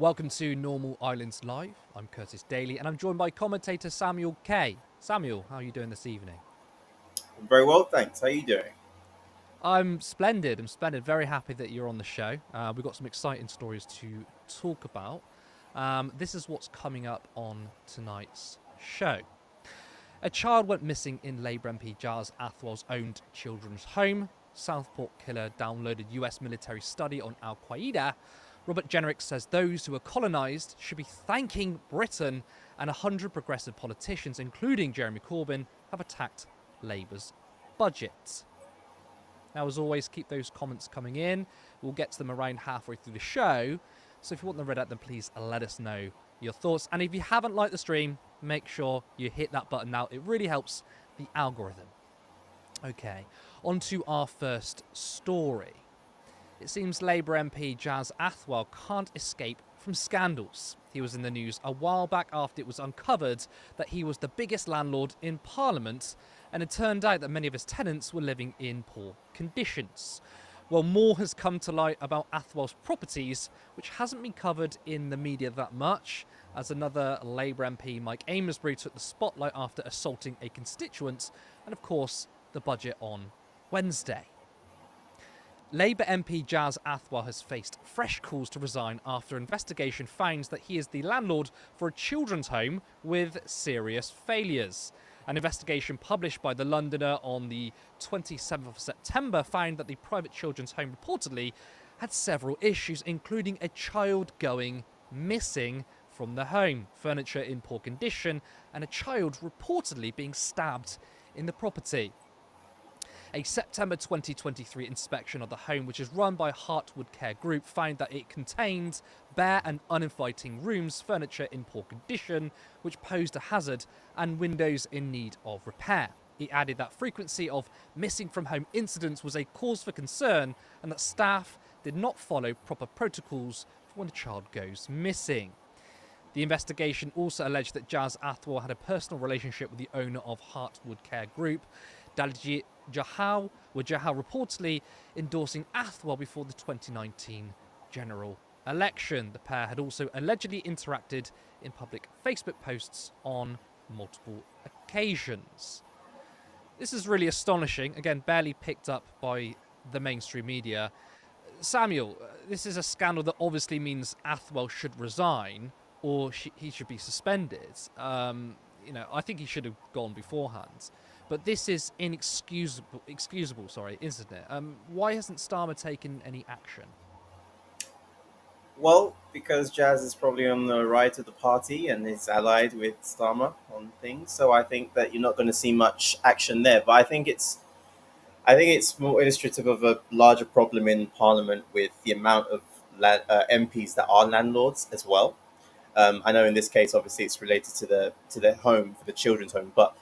Welcome to Normal Islands Live. I'm Curtis Daly and I'm joined by commentator Samuel Kay. Samuel, how are you doing this evening? Very well, thanks. How are you doing? I'm splendid. Very happy that you're on the show. We've got some exciting stories to talk about. This is what's coming up on tonight's show. A child went missing in Labour MP Giles Athwell's owned children's home. Southport killer downloaded US military study on Al Qaeda. Robert Jenrick says those who are colonised should be thanking Britain, and 100 progressive politicians, including Jeremy Corbyn, have attacked Labour's budget. Now, as always, keep those comments coming in. We'll get to them around halfway through the show. So if you want them read out, then please let us know your thoughts. And if you haven't liked the stream, make sure you hit that button now. It really helps the algorithm. Okay, on to our first story. It seems Labour MP Giles Athwell can't escape from scandals. He was in the news a while back after it was uncovered that he was the biggest landlord in Parliament, and it turned out that many of his tenants were living in poor conditions. Well, more has come to light about Athwell's properties, which hasn't been covered in the media that much, as another Labour MP, Mike Amesbury, took the spotlight after assaulting a constituent, and of course, the budget on Wednesday. Labour MP Giles Athwell has faced fresh calls to resign after investigation finds that he is the landlord for a children's home with serious failures. An investigation published by The Londoner on the 27th of September found that the private children's home reportedly had several issues, including a child going missing from the home, furniture in poor condition, and a child reportedly being stabbed in the property. A September 2023 inspection of the home, which is run by Heartwood Care Group, found that it contained bare and uninviting rooms, furniture in poor condition, which posed a hazard, and windows in need of repair. He added that frequency of missing from home incidents was a cause for concern, and that staff did not follow proper protocols for when a child goes missing. The investigation also alleged that Giles Athwell had a personal relationship with the owner of Heartwood Care Group, Daljit Jahal, with Jahal reportedly endorsing Athwell before the 2019 general election. The pair had also allegedly interacted in public Facebook posts on multiple occasions. This is really astonishing, again, barely picked up by the mainstream media. Samuel, this is a scandal that obviously means Athwell should resign or he should be suspended. I think he should have gone beforehand. But this is excusable, isn't it? Why hasn't Starmer taken any action? Well, because Jazz is probably on the right of the party and is allied with Starmer on things, so I think that you're not going to see much action there. But I think it's more illustrative of a larger problem in Parliament with the amount of MPs that are landlords as well. I know in this case, obviously, it's related to the home for the children's home, but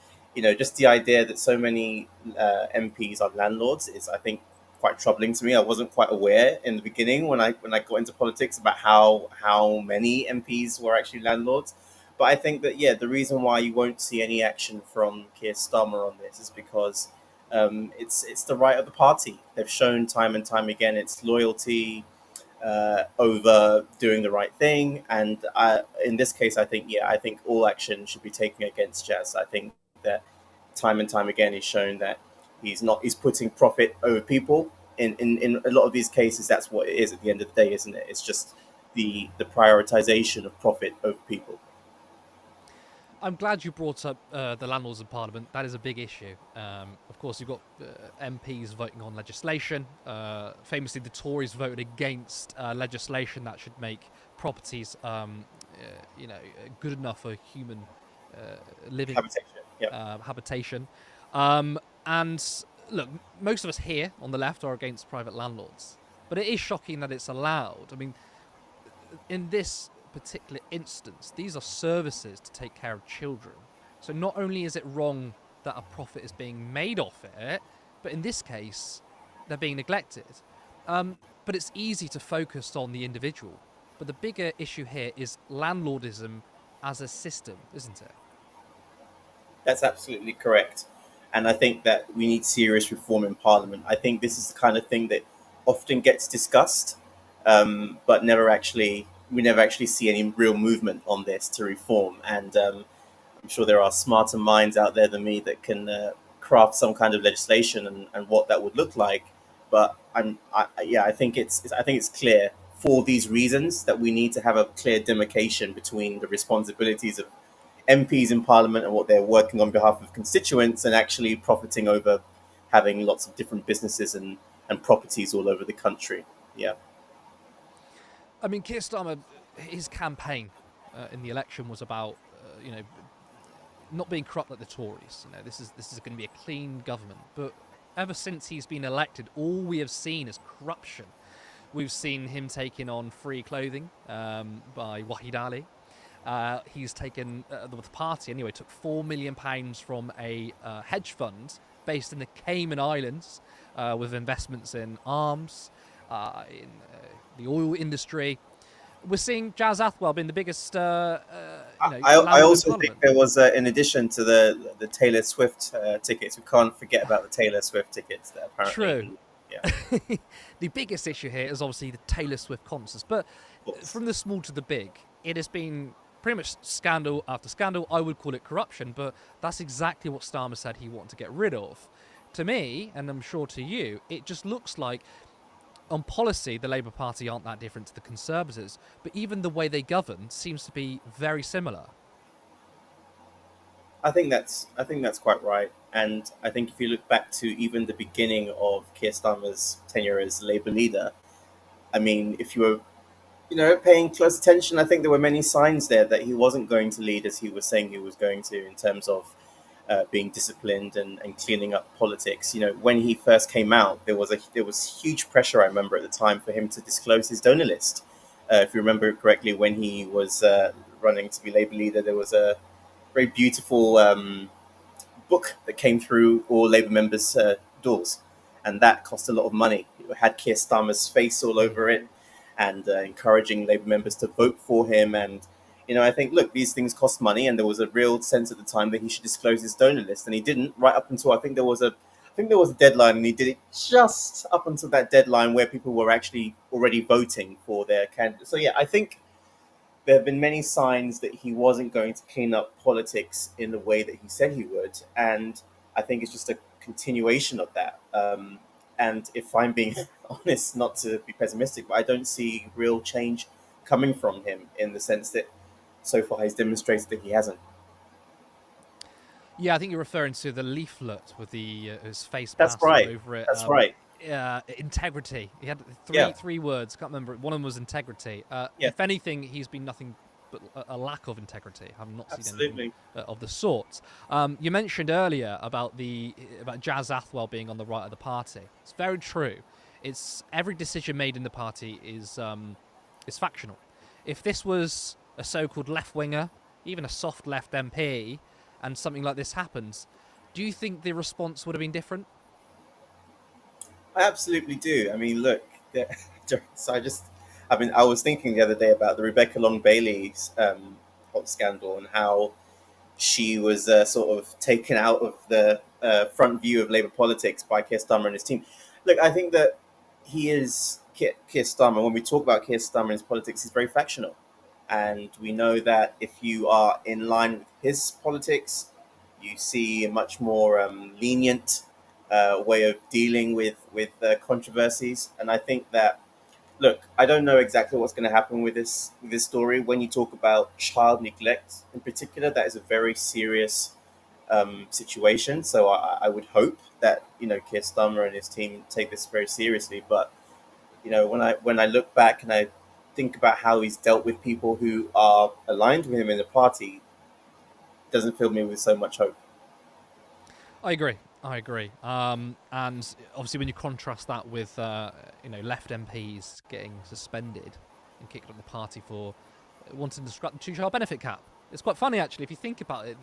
just the idea that so many MPs are landlords is, I think, quite troubling to me. I wasn't quite aware in the beginning when I got into politics about how many MPs were actually landlords. But I think that the reason why you won't see any action from Keir Starmer on this is because it's the right of the party. They've shown time and time again its loyalty over doing the right thing. And in this case, I think all action should be taken against Jazz. I think that time and time again he's shown that he's putting profit over people. In a lot of these cases, that's what it is at the end of the day, isn't it? It's just the prioritization of profit over people. I'm glad you brought up the landlords in Parliament. That is a big issue. Of course, you've got MPs voting on legislation. Famously, the Tories voted against legislation that should make properties, good enough for human living Habitation. Yeah. habitation. And look, most of us here on the left are against private landlords, but it is shocking that it's allowed. I mean, in this particular instance, these are services to take care of children. So not only is it wrong that a profit is being made off it, but in this case, they're being neglected. But it's easy to focus on the individual. But the bigger issue here is landlordism as a system, isn't it? That's absolutely correct. And I think that we need serious reform in Parliament. I think this is the kind of thing that often gets discussed, but never actually we never actually see any real movement on this to reform. And I'm sure there are smarter minds out there than me that can craft some kind of legislation and what that would look like. But yeah, I think it's clear for these reasons that we need to have a clear demarcation between the responsibilities of MPs in Parliament and what they're working on behalf of constituents and actually profiting over having lots of different businesses and properties all over the country. Yeah. I mean, Keir Starmer, his campaign in the election was about, not being corrupt like the Tories. This is going to be a clean government. But ever since he's been elected, all we have seen is corruption. We've seen him taking on free clothing by Wahid Ali. He's taken, the party anyway, took £4 million from a hedge fund based in the Cayman Islands with investments in arms, in the oil industry. We're seeing Jazz Athwell being the biggest I landlord in also think Parliament. there was, in addition to the Taylor Swift tickets, we can't forget about the Taylor Swift tickets that True. apparently, yeah, The biggest issue here is obviously the Taylor Swift concerts. But of course. from the small to the big, it has been pretty much scandal after scandal. I would call it corruption, but that's exactly what Starmer said he wanted to get rid of. To me, and I'm sure to you, it just looks like on policy, the Labour Party aren't that different to the Conservatives, but even the way they govern seems to be very similar. I think that's quite right. And I think if you look back to even the beginning of Keir Starmer's tenure as Labour leader, I mean, if you were paying close attention, I think there were many signs there that he wasn't going to lead as he was saying he was going to in terms of being disciplined and cleaning up politics. When he first came out, there was huge pressure. I remember at the time for him to disclose his donor list. If you remember correctly, when he was running to be Labour leader, there was a very beautiful book that came through all Labour members' doors, and that cost a lot of money. It had Keir Starmer's face all over it, and encouraging Labour members to vote for him. And I think, look, these things cost money, and there was a real sense at the time that he should disclose his donor list, and he didn't. Right up until I think there was a deadline, and he did it just up until that deadline where people were actually already voting for their candidate. So yeah, I think there have been many signs that he wasn't going to clean up politics in the way that he said he would, and I think it's just a continuation of that. And if I'm being honest, not to be pessimistic, but I don't see real change coming from him in the sense that so far he's demonstrated that he hasn't. Yeah, I think you're referring to the leaflet with the his face That's plastered right. over it. That's right. Integrity. He had Yeah. three words. Can't remember. One of them was integrity. Yeah. If anything, he's been nothing but a lack of integrity. I've not seen anything Absolutely. of the sort. You mentioned earlier about Jazz Athwell being on the right of the party. It's very true. It's every decision made in the party is factional. If this was a so-called left winger, even a soft left MP, and something like this happens, do you think the response would have been different? I absolutely do. I mean, look, so I was thinking the other day about the Rebecca Long Bailey's hot scandal and how she was sort of taken out of the front view of Labour politics by Keir Starmer and his team. Look, I think that Keir Starmer. When we talk about Keir Starmer and his politics, he's very factional, and we know that if you are in line with his politics, you see a much more lenient way of dealing with controversies. And I think that, look, I don't know exactly what's going to happen with this story. When you talk about child neglect in particular, that is a very serious situation. So I would hope that Keir Starmer and his team take this very seriously. But when I look back and I think about how he's dealt with people who are aligned with him in the party, it doesn't fill me with so much hope. I agree. I agree. And obviously, when you contrast that with left MPs getting suspended and kicked out of the party for wanting to scrap the two-child benefit cap, it's quite funny actually if you think about it.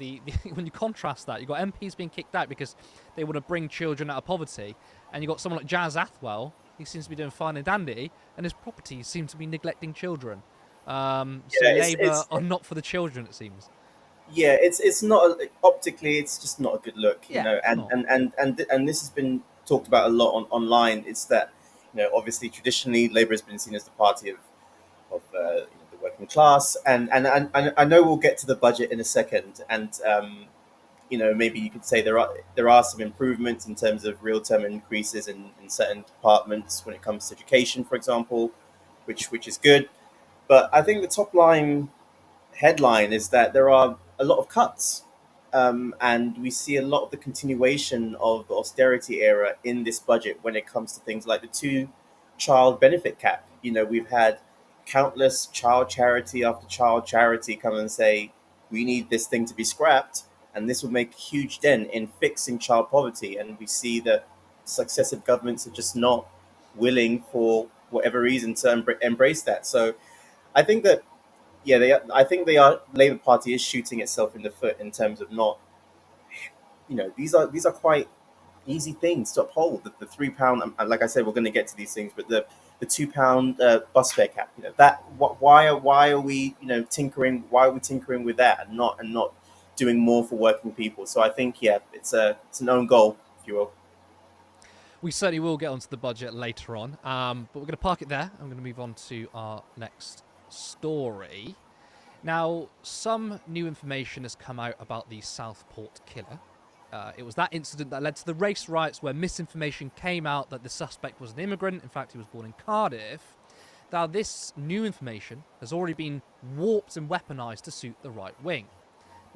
When you contrast that, you've got MPs being kicked out because they want to bring children out of poverty, and you've got someone like Jazz Athwell. He seems to be doing fine and dandy, and his properties seem to be neglecting children. So Yeah, Labour are not for the children, it seems. yeah, it's not optically, it's just not a good look, Yeah, it's and not. this has been talked about a lot online. It's that obviously traditionally Labour has been seen as the party of working class. And I know we'll get to the budget in a second, and maybe you could say there are some improvements in terms of real term increases in certain departments when it comes to education, for example, which is good. But I think the top line headline is that there are a lot of cuts, and we see a lot of the continuation of the austerity era in this budget when it comes to things like the two-child benefit cap. We've had countless child charity after child charity come and say, we need this thing to be scrapped, and this will make a huge dent in fixing child poverty. And we see that successive governments are just not willing, for whatever reason, to embrace that. So I think that I think Labour Party is shooting itself in the foot in terms of not, these are quite easy things to uphold. The £3, like I said, we're going to get to these things, but the £2 bus fare cap, why are we tinkering? Why are we tinkering with that and not doing more for working people? So I think it's an own goal, if you will. We certainly will get onto the budget later on, but we're going to park it there. I'm going to move on to our next story. Now, some new information has come out about the Southport killer. It was that incident that led to the race riots where misinformation came out that the suspect was an immigrant. In fact, he was born in Cardiff. Now, this new information has already been warped and weaponised to suit the right wing.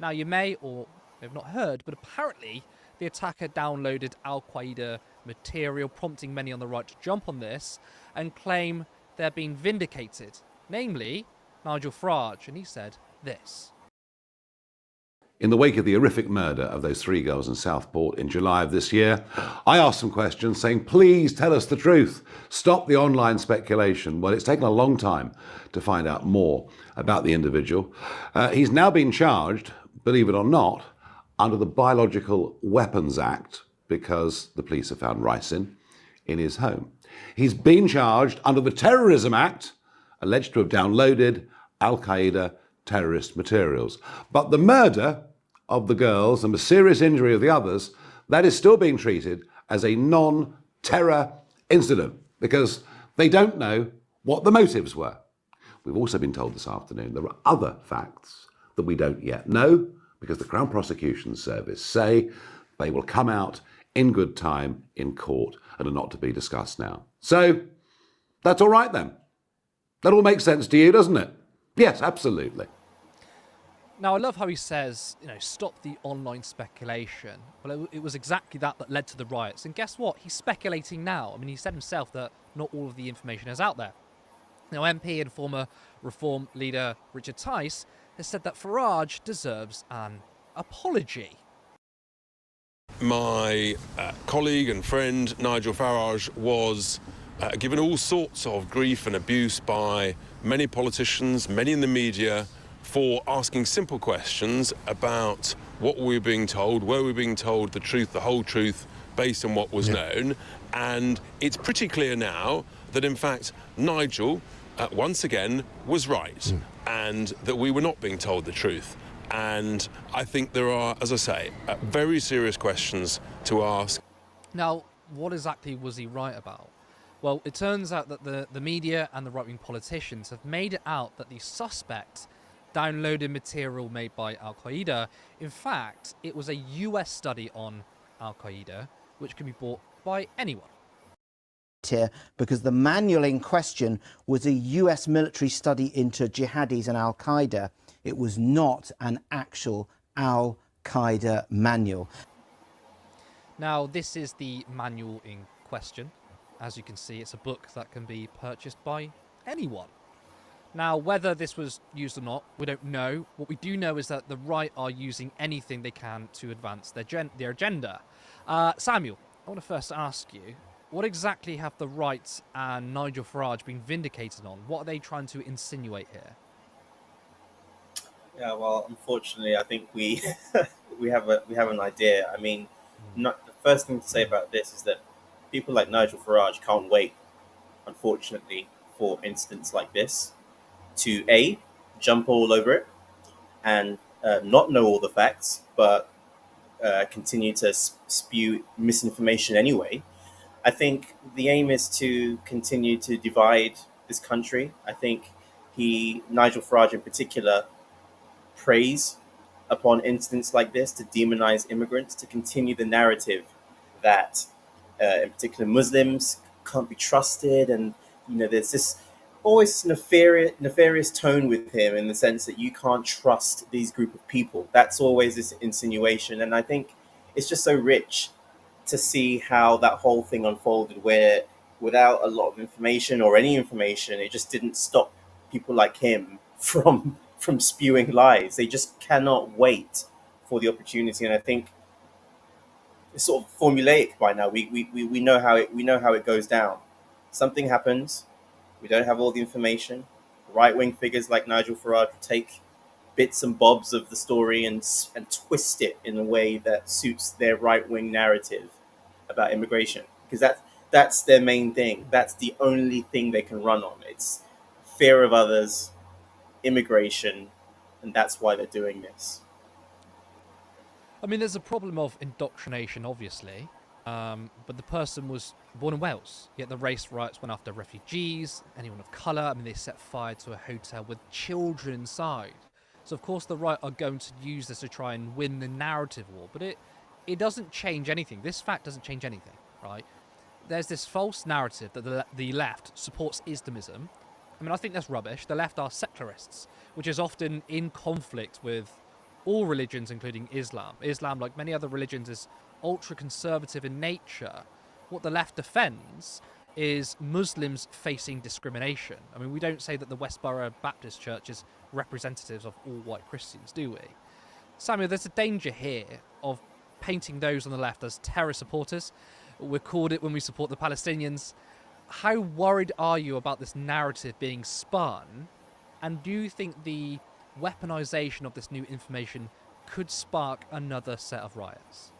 Now, you may or may have not heard, but apparently the attacker downloaded Al-Qaeda material, prompting many on the right to jump on this and claim they're being vindicated, namely Nigel Farage, and he said this. In the wake of the horrific murder of those 3 girls in Southport in July of this year, I asked some questions saying, please tell us the truth. Stop the online speculation. Well, it's taken a long time to find out more about the individual. He's now been charged, believe it or not, under the Biological Weapons Act because the police have found ricin in his home. He's been charged under the Terrorism Act, alleged to have downloaded Al-Qaeda terrorist materials. But the murder of the girls and the serious injury of the others, that is still being treated as a non-terror incident because they don't know what the motives were. We've also been told this afternoon there are other facts that we don't yet know because the Crown Prosecution Service say they will come out in good time in court and are not to be discussed now. So that's all right then. That all makes sense to you, doesn't it? Yes, absolutely. Now, I love how he says, stop the online speculation. Well, it was exactly that led to the riots. And guess what? He's speculating now. I mean, he said himself that not all of the information is out there. Now, MP and former Reform leader Richard Tice has said that Farage deserves an apology. My colleague and friend Nigel Farage was given all sorts of grief and abuse by many politicians, many in the media, for asking simple questions about what we were being told, were we being told the truth, the whole truth, based on what was known. And it's pretty clear now that, in fact, Nigel, once again, was right, and that we were not being told the truth. And I think there are, as I say, very serious questions to ask. Now, what exactly was he right about? Well, it turns out that the media and the right-wing politicians have made it out that the suspect downloaded material made by Al-Qaeda. In fact, it was a US study on Al-Qaeda, which can be bought by anyone. Here, because the manual in question was a US military study into jihadis and Al-Qaeda. It was not an actual Al-Qaeda manual. Now, this is the manual in question. As you can see, it's a book that can be purchased by anyone. Now, whether this was used or not, we don't know. What we do know is that the right are using anything they can to advance their agenda. Samuel, I want to first ask you, what exactly have the right and Nigel Farage been vindicated on? What are they trying to insinuate here? Yeah, well, unfortunately, I think we we have an idea. I mean, the first thing to say about this is that people like Nigel Farage can't wait, unfortunately, for incidents like this to A, jump all over it and not know all the facts, but continue to spew misinformation anyway. I think the aim is to continue to divide this country. I think Nigel Farage in particular, preys upon incidents like this to demonize immigrants, to continue the narrative that, in particular, Muslims can't be trusted, and there's this always nefarious tone with him in the sense that you can't trust these group of people. That's always this insinuation, and I think it's just so rich to see how that whole thing unfolded, where without a lot of information or any information, it just didn't stop people like him from spewing lies. They just cannot wait for the opportunity, and I think it's sort of formulaic by now. We know how it goes down. Something happens. We don't have all the information. Right wing figures like Nigel Farage take bits and bobs of the story and twist it in a way that suits their right wing narrative about immigration, because that's their main thing. That's the only thing they can run on. It's fear of others, immigration, and that's why they're doing this. I mean, there's a problem of indoctrination, obviously, but the person was born in Wales, yet the race riots went after refugees, anyone of colour. I mean, they set fire to a hotel with children inside. So, of course, the right are going to use this to try and win the narrative war, but it doesn't change anything. This fact doesn't change anything, right? There's this false narrative that the left supports Islamism. I mean, I think that's rubbish. The left are secularists, which is often in conflict with all religions, including Islam. Islam, like many other religions, is ultra-conservative in nature. What the left defends is Muslims facing discrimination. I mean, we don't say that the Westboro Baptist Church is representatives of all white Christians, do we? Samuel, there's a danger here of painting those on the left as terror supporters. We're called it when we support the Palestinians. How worried are you about this narrative being spun? And do you think the weaponization of this new information could spark another set of riots?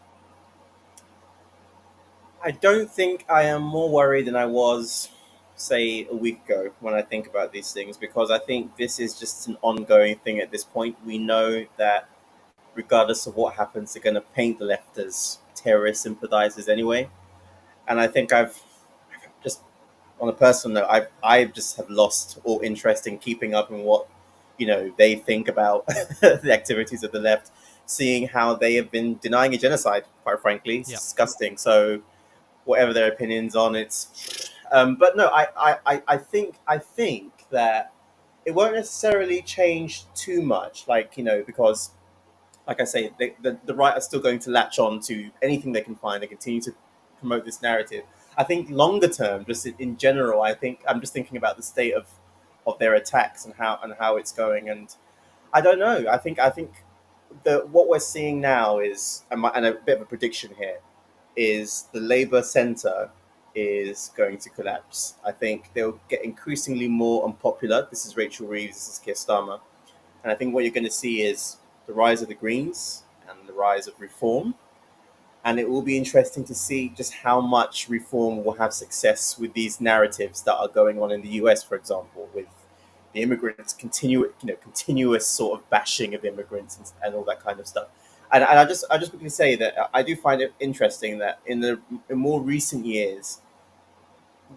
I don't think I am more worried than I was, say, a week ago when I think about these things, because I think this is just an ongoing thing at this point. We know that regardless of what happens, they're going to paint the left as terrorist sympathizers anyway. And I think I've just, on a personal note, I just have lost all interest in keeping up in what they think about the activities of the left, seeing how they have been denying a genocide. Quite frankly, it's disgusting. So whatever their opinions on it's, but no, I think that it won't necessarily change too much, because, like I say, the right are still going to latch on to anything they can find and continue to promote this narrative. I think longer term, just in general, I think I'm just thinking about the state of their attacks and how it's going, and I don't know. I think what we're seeing now is, and a bit of a prediction here, is the Labour centre is going to collapse. I think they'll get increasingly more unpopular. This is Rachel Reeves, this is Keir Starmer. And I think what you're going to see is the rise of the Greens and the rise of Reform. And it will be interesting to see just how much Reform will have success with these narratives that are going on in the US, for example, with the immigrants, continuous sort of bashing of immigrants and all that kind of stuff. And I just quickly say that I do find it interesting that in more recent years,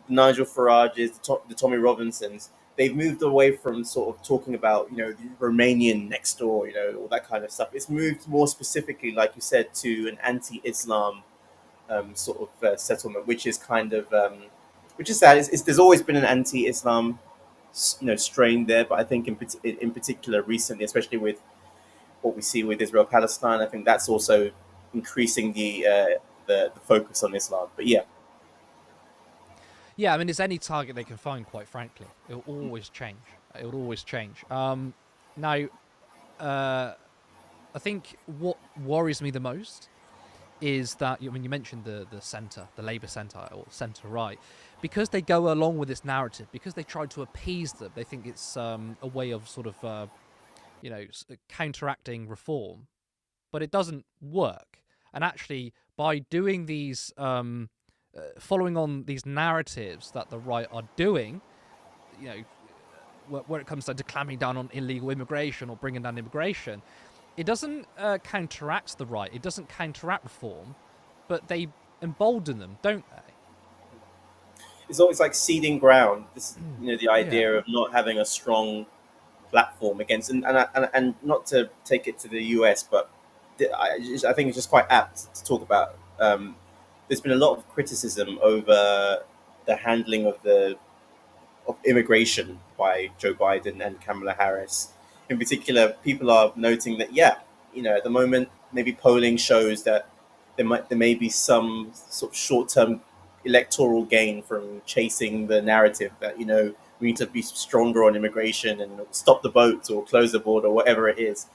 Nigel Farage's, the Tommy Robinsons, they've moved away from sort of talking about the Romanian next door, all that kind of stuff. It's moved more specifically, like you said, to an anti-Islam sort of settlement, which is kind of which is sad. There's always been an anti-Islam strain there, but I think in particular recently, especially with what we see with Israel-Palestine, I think that's also increasing the focus on Islam. But yeah, I mean, it's any target they can find, quite frankly. It'll always change. Now, I think what worries me the most is that, you mentioned the centre, the Labour centre or centre-right, because they go along with this narrative, because they try to appease them, they think it's a way of sort of counteracting Reform, but it doesn't work. And actually, by doing these, following on these narratives that the right are doing, where it comes to clamping down on illegal immigration or bringing down immigration, it doesn't counteract the right, it doesn't counteract Reform, but they embolden them, don't they? It's always like ceding ground. This, the idea of not having a strong platform against, and not to take it to the US, but I think it's just quite apt to talk about. There's been a lot of criticism over the handling of immigration by Joe Biden and Kamala Harris. In particular, people are noting that, yeah, at the moment, maybe polling shows that there may be some sort of short term electoral gain from chasing the narrative that we need to be stronger on immigration and stop the boats or close the border or whatever it is.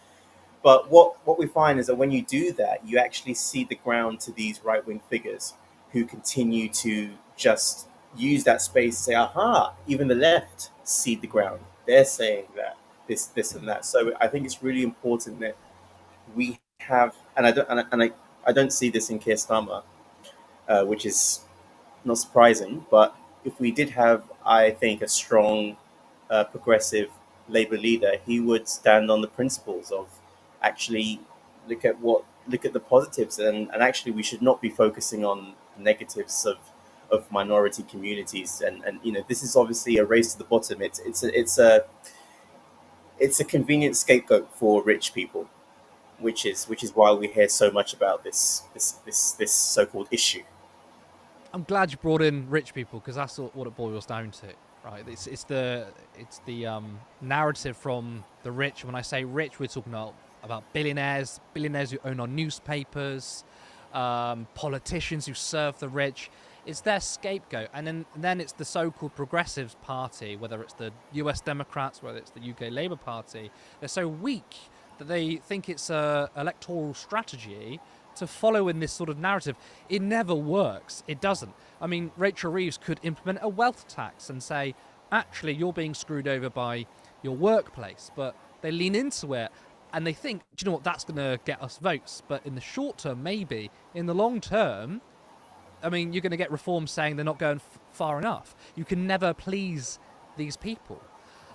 But what we find is that when you do that, you actually see the ground to these right wing figures who continue to just use that space to say, aha, even the left cede the ground. They're saying that this, and that. So I think it's really important that we have, and I don't see this in Keir Starmer, which is not surprising. But if we did have, I think, a strong progressive Labour leader, he would stand on the principles of actually look at the positives, and actually we should not be focusing on the negatives of minority communities, and this is obviously a race to the bottom. It's a convenient scapegoat for rich people, which is why we hear so much about this so-called issue. I'm glad you brought in rich people, because that's what it boils down to, right? It's the narrative from the rich. When I say rich, we're talking about billionaires who own our newspapers, politicians who serve the rich. It's their scapegoat, and then it's the so-called Progressives Party, whether it's the US Democrats, whether it's the UK Labour Party. They're so weak that they think it's a electoral strategy to follow in this sort of narrative. It never works. It doesn't. I mean, Rachel Reeves could implement a wealth tax and say, actually, you're being screwed over by your workplace, but they lean into it and they think, do you know what, that's going to get us votes. But in the short term, maybe. In the long term, I mean, you're going to get reforms saying they're not going far enough. You can never please these people.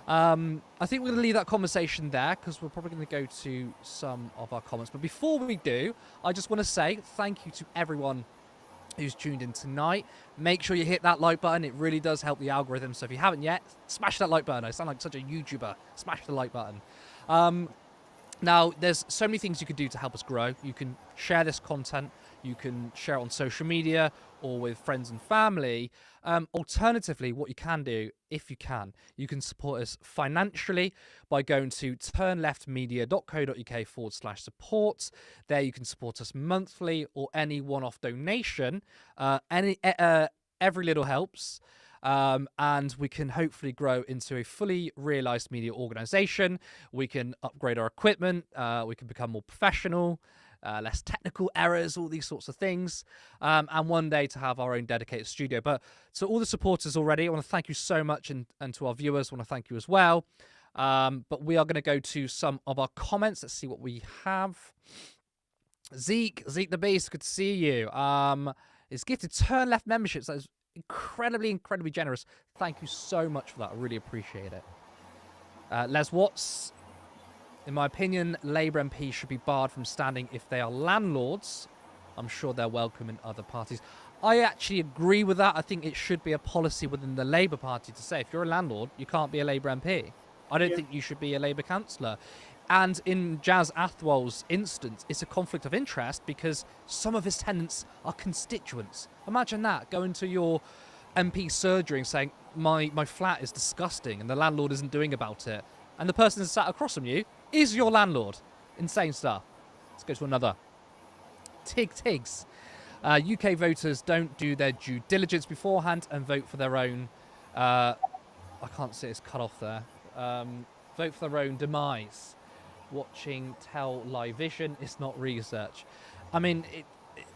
I think we're going to leave that conversation there, because we're probably going to go to some of our comments. But before we do, I just want to say thank you to everyone who's tuned in tonight. Make sure you hit that like button. It really does help the algorithm. So if you haven't yet, smash that like button. I sound like such a YouTuber. Smash the like button. Now, there's so many things you can do to help us grow. You can share this content. You can share it on social media or with friends and family. Alternatively, what you can do, if you can support us financially by going to turnleftmedia.co.uk/support. There you can support us monthly or any one-off donation. Every little helps. And we can hopefully grow into a fully realised media organisation. We can upgrade our equipment. We can become more professional, less technical errors, all these sorts of things. And one day to have our own dedicated studio. But to all the supporters already, I want to thank you so much. And to our viewers, I want to thank you as well. But we are going to go to some of our comments. Let's see what we have. Zeke the Beast, good to see you. It's gifted Turn Left memberships. That is incredibly generous. Thank you so much for that. I really appreciate it. Les Watts, in my opinion, Labour MPs should be barred from standing if they are landlords. I'm sure they're welcome in other parties. I actually agree with that. I think it should be a policy within the Labour Party to say if you're a landlord, you can't be a Labour MP. I don't think you should be a Labour councillor. And in Jazz Athwell's instance, it's a conflict of interest because some of his tenants are constituents. Imagine that, going to your MP surgery and saying, my flat is disgusting and the landlord isn't doing about it. And the person who's sat across from you is your landlord. Insane stuff. Let's go to another. Tigs. UK voters don't do their due diligence beforehand and vote for their own... I can't see it's cut off there. Vote for their own demise. Watching television is not research. I mean,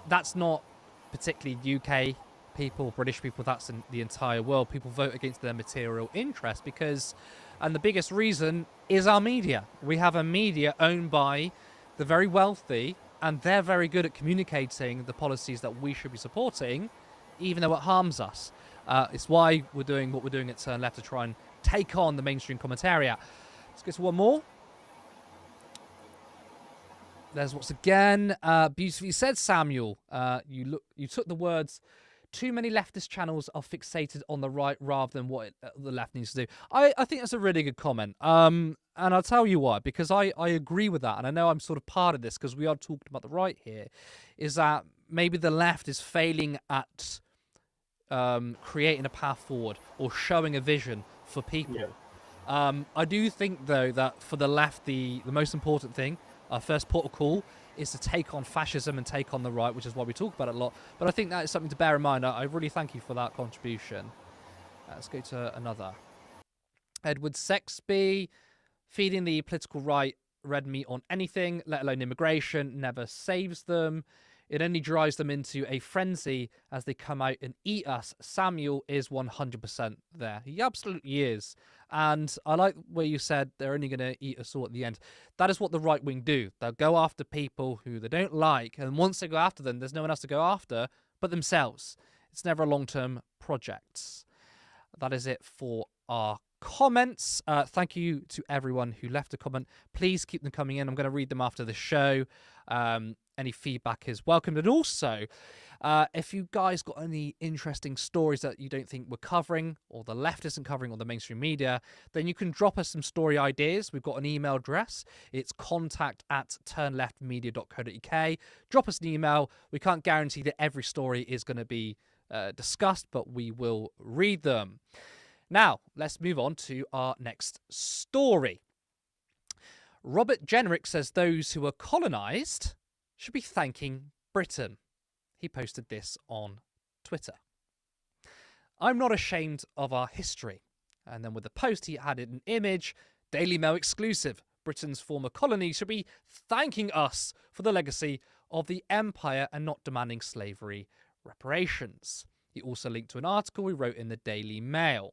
that's not particularly UK people, British people, that's in the entire world. People vote against their material interest because, and the biggest reason is our media. We have a media owned by the very wealthy, and they're very good at communicating the policies that we should be supporting, even though it harms us. It's why we're doing what we're doing at Turn Left, to try and take on the mainstream commentariat. Let's go to one more. There's once again, beautifully said, Samuel. You took the words too many leftist channels are fixated on the right rather than what the left needs to do. I think that's a really good comment. And I'll tell you why, because I agree with that. And I know I'm sort of part of this because we are talking about the right here, is that maybe the left is failing at creating a path forward or showing a vision for people. I do think, though, that for the left, the most important thing, our first port of call, is to take on fascism and take on the right, which is why we talk about it a lot. But I think that is something to bear in mind. I really thank you for that contribution. Let's go to another. Edward Sexby, feeding the political right red meat on anything, let alone immigration, never saves them. It only drives them into a frenzy as they come out and eat us. Samuel is 100% there. He absolutely is. And I like where you said they're only going to eat us all at the end. That is what the right wing do. They'll go after people who they don't like. And once they go after them, there's no one else to go after but themselves. It's never a long-term project. That is it for our comments. Thank you to everyone who left a comment. Please keep them coming in. I'm going to read them after the show. Any feedback is welcomed. And also, if you guys got any interesting stories that you don't think we're covering, or the left isn't covering, or the mainstream media, then you can drop us some story ideas. We've got an email address. It's contact@turnleftmedia.co.uk. Drop us an email. We can't guarantee that every story is going to be discussed, but we will read them. Now, let's move on to our next story. Robert Jenrick says those who are colonised should be thanking Britain. He posted this on Twitter. I'm not ashamed of our history. And then with the post, he added an image, Daily Mail exclusive. Britain's former colonies should be thanking us for the legacy of the empire and not demanding slavery reparations. He also linked to an article he wrote in the Daily Mail.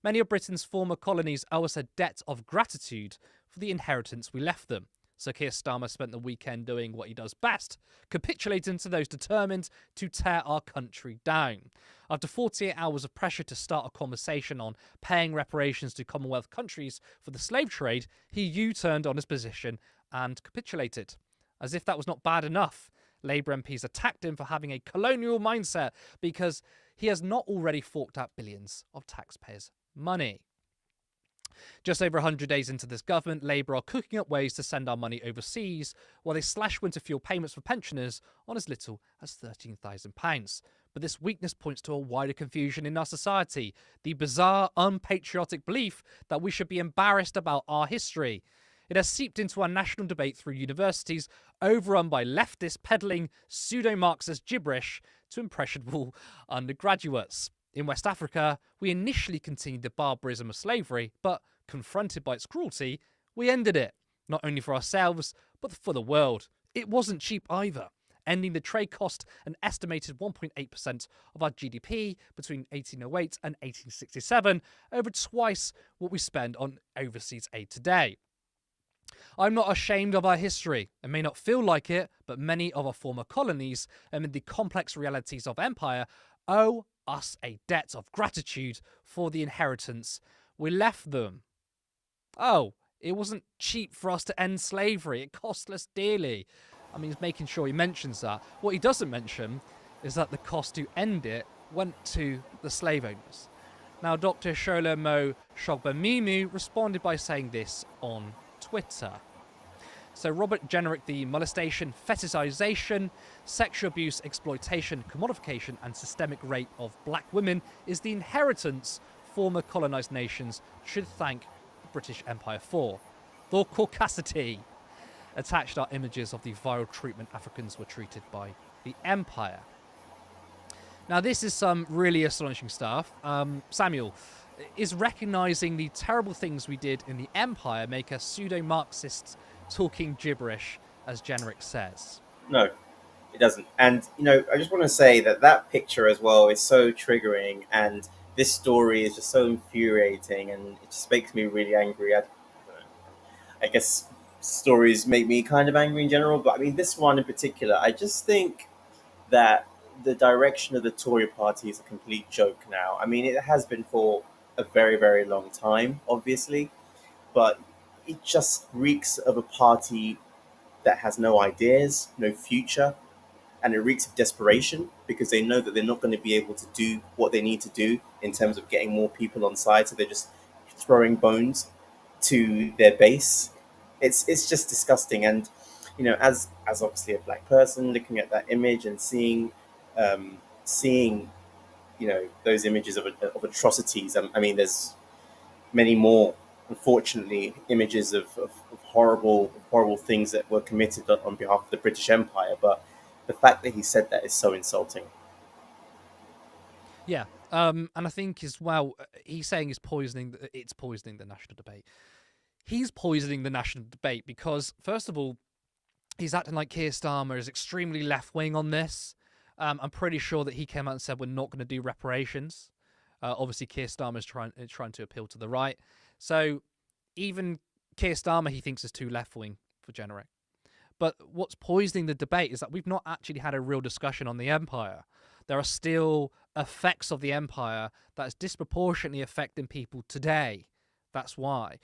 Many of Britain's former colonies owe us a debt of gratitude for the inheritance we left them. Sir Keir Starmer spent the weekend doing what he does best, capitulating to those determined to tear our country down. After 48 hours of pressure to start a conversation on paying reparations to Commonwealth countries for the slave trade, he U-turned on his position and capitulated. As if that was not bad enough, Labour MPs attacked him for having a colonial mindset because he has not already forked out billions of taxpayers' money. Just over 100 days into this government, Labour are cooking up ways to send our money overseas while they slash winter fuel payments for pensioners on as little as £13,000. But this weakness points to a wider confusion in our society, the bizarre, unpatriotic belief that we should be embarrassed about our history. It has seeped into our national debate through universities overrun by leftists peddling pseudo-Marxist gibberish to impressionable undergraduates. In West Africa, we initially continued the barbarism of slavery, but confronted by its cruelty, we ended it, not only for ourselves, but for the world. It wasn't cheap either. Ending the trade cost an estimated 1.8% of our GDP between 1808 and 1867, over twice what we spend on overseas aid today. I'm not ashamed of our history. It may not feel like it, but many of our former colonies, amid the complex realities of empire, owe us a debt of gratitude for the inheritance we left them. Oh, it wasn't cheap for us to end slavery. It cost us dearly. I mean, he's making sure he mentions that. What he doesn't mention is that the cost to end it went to the slave owners. Now, Dr. Sholomo Shogbamimu responded by saying this on Twitter. So Robert Jenrick, the molestation, fetishization, sexual abuse, exploitation, commodification and systemic rape of black women is the inheritance former colonised nations should thank the British Empire for. The caucasity attached are images of the vile treatment Africans were treated by the Empire. Now this is some really astonishing stuff. Samuel, is recognising the terrible things we did in the Empire make us pseudo-Marxists talking gibberish, as Jenrick says? No, it doesn't. And, I just want to say that picture as well is so triggering, and this story is just so infuriating, and it just makes me really angry. I guess stories make me kind of angry in general, but I mean, this one in particular, I just think that the direction of the Tory party is a complete joke now. I mean, it has been for a very, very long time, obviously, but it just reeks of a party that has no ideas, no future. and it reeks of desperation because they know that they're not going to be able to do what they need to do in terms of getting more people on side. So they're just throwing bones to their base. It's just disgusting. And as obviously a black person looking at that image and seeing those images of atrocities. I mean, there's many more, unfortunately, images of horrible things that were committed on behalf of the British Empire. But the fact that he said that is so insulting. Yeah. And I think as well, he's saying it's poisoning the national debate. He's poisoning the national debate because, first of all, he's acting like Keir Starmer is extremely left-wing on this. I'm pretty sure that he came out and said we're not going to do reparations. Obviously, Keir Starmer is trying to appeal to the right. So even Keir Starmer, he thinks, is too left-wing for Jenrick. But what's poisoning the debate is that we've not actually had a real discussion on the empire. There are still effects of the empire that is disproportionately affecting people today. That's why.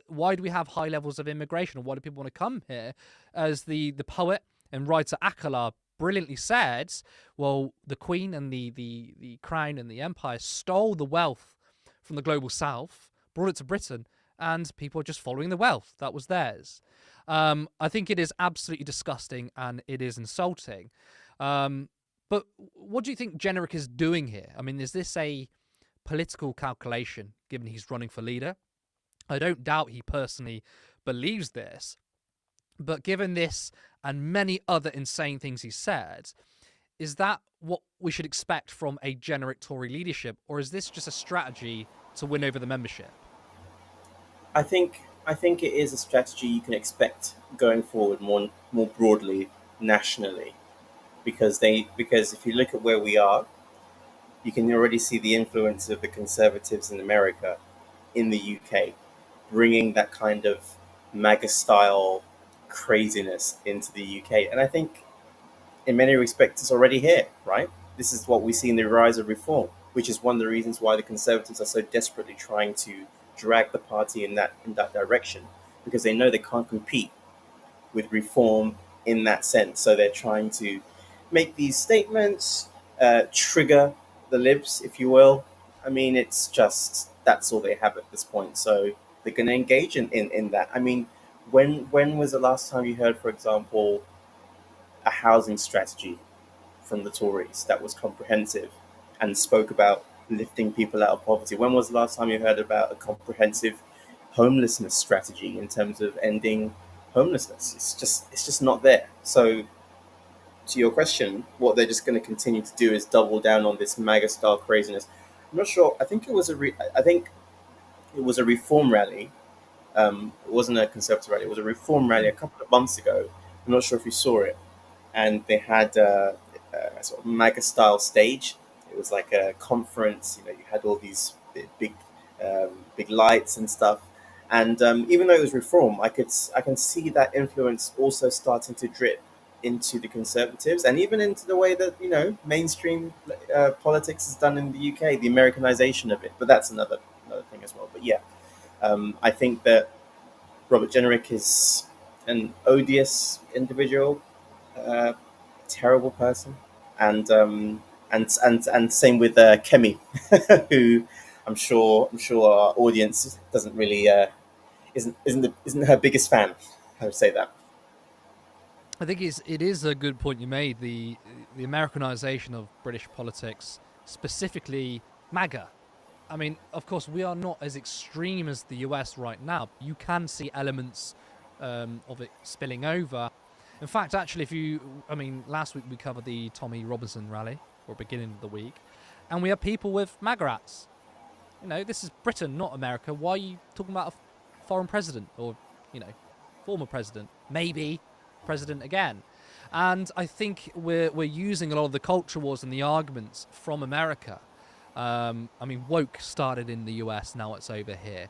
Why do we have high levels of immigration? Or why do people want to come here? As the poet and writer Akala brilliantly said, well, the Queen and the Crown and the Empire stole the wealth from the global south, brought it to Britain, and people are just following the wealth that was theirs. I think it is absolutely disgusting and it is insulting. But what do you think Jenrick is doing here? I mean, is this a political calculation, given he's running for leader? I don't doubt he personally believes this, but given this and many other insane things he said, is that what we should expect from a Jenrick Tory leadership, or is this just a strategy to win over the membership? I think it is a strategy you can expect going forward more broadly nationally, because if you look at where we are, you can already see the influence of the Conservatives in America, in the UK, bringing that kind of MAGA style craziness into the UK. And I think in many respects it's already here, right? This is what we see in the rise of reform, which is one of the reasons why the Conservatives are so desperately trying to drag the party in that direction, because they know they can't compete with reform in that sense. So they're trying to make these statements, trigger the libs, if you will. I mean, it's just that's all they have at this point. So they're going to engage in that. I mean, when was the last time you heard, for example, a housing strategy from the Tories that was comprehensive and spoke about lifting people out of poverty? When was the last time you heard about a comprehensive homelessness strategy in terms of ending homelessness? It's just not there. So to your question, what they're just going to continue to do is double down on this MAGA style craziness. I'm not sure. I think it was a reform rally. It wasn't a Conservative rally. It was a reform rally a couple of months ago. I'm not sure if you saw it. And they had a sort of MAGA style stage. It was like a conference. You had all these big lights and stuff. And even though it was reform, I can see that influence also starting to drip into the Conservatives and even into the way that mainstream politics is done in the UK, the Americanization of it. But that's another thing as well. But yeah, I think that Robert Jenrick is an odious individual, terrible person, and same with Kemi, who I'm sure our audience doesn't really isn't her biggest fan. I would say that. I think it is a good point you made. The Americanization of British politics, specifically MAGA. I mean, of course, we are not as extreme as the US right now. You can see elements of it spilling over. In fact, actually, last week we covered the Tommy Robinson rally, or beginning of the week, and we have people with MAGA hats. This is Britain, not America. Why are you talking about a foreign president or, former president? Maybe president again. And I think we're using a lot of the culture wars and the arguments from America. Woke started in the US, now it's over here.